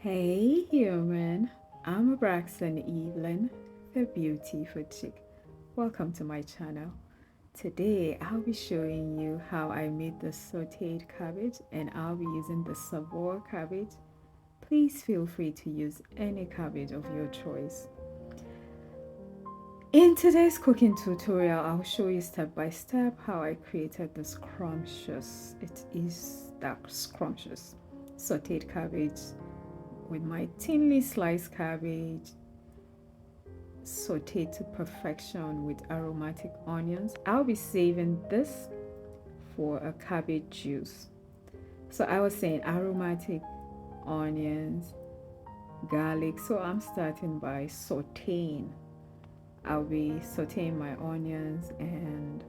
Hey human, I'm Braxton Evelyn, the beauty food chick. Welcome to my channel. Today I'll be showing you how I made the sauteed cabbage and I'll be using the Savoy cabbage. Please feel free to use any cabbage of your choice. In today's cooking tutorial, I'll show you step by step how I created this scrumptious, it is that scrumptious sauteed cabbage with my thinly sliced cabbage, sauteed to perfection with aromatic onions. I'll be saving this for a cabbage juice. So I was saying aromatic onions, garlic. So I'm starting by sauteing. I'll be sauteing my onions and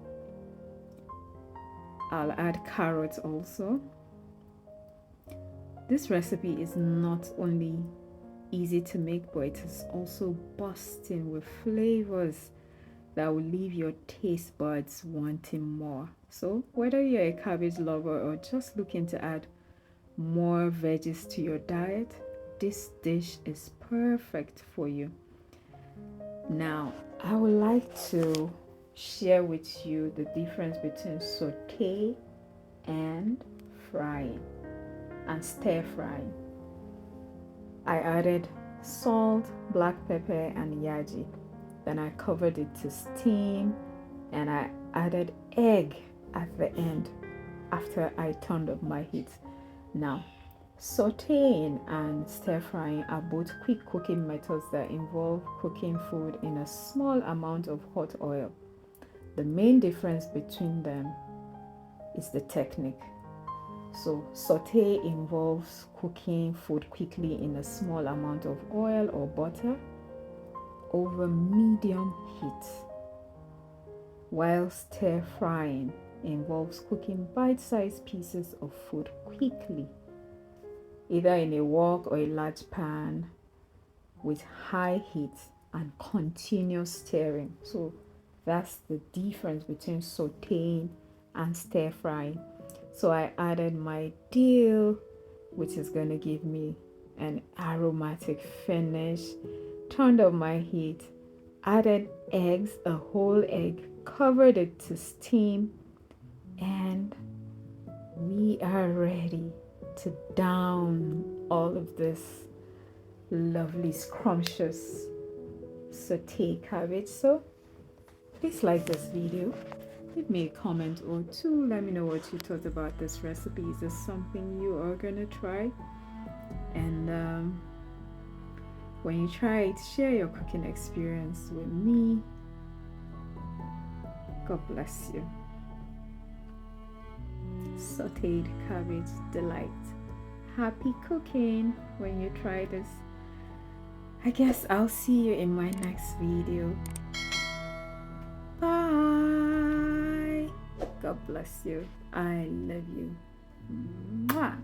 I'll add carrots also. This recipe is not only easy to make, but it is also bursting with flavors that will leave your taste buds wanting more. So whether you're a cabbage lover or just looking to add more veggies to your diet, this dish is perfect for you. Now, I would like to share with you the difference between saute and frying and stir frying. I added salt, black pepper and yaji. Then I covered it to steam and I added egg at the end after I turned up my heat. Now, sauteing and stir frying are both quick cooking methods that involve cooking food in a small amount of hot oil. The main difference between them is the technique. So saute involves cooking food quickly in a small amount of oil or butter over medium heat, while stir frying involves cooking bite-sized pieces of food quickly, either in a wok or a large pan with high heat and continuous stirring. So that's the difference between sauteing and stir frying. So I added my dill, which is going to give me an aromatic finish, turned up my heat, added eggs, a whole egg, covered it to steam, and we are ready to down all of this lovely scrumptious sauteed cabbage. So please like this video, leave me a comment or two, let me know what you thought about this recipe. Is this something you are gonna try? And when you try it, share your cooking experience with me. God bless you. Sauteed cabbage delight. Happy cooking when you try this. I guess I'll see you in my next video. Bye. God bless you. I love you. Mwah.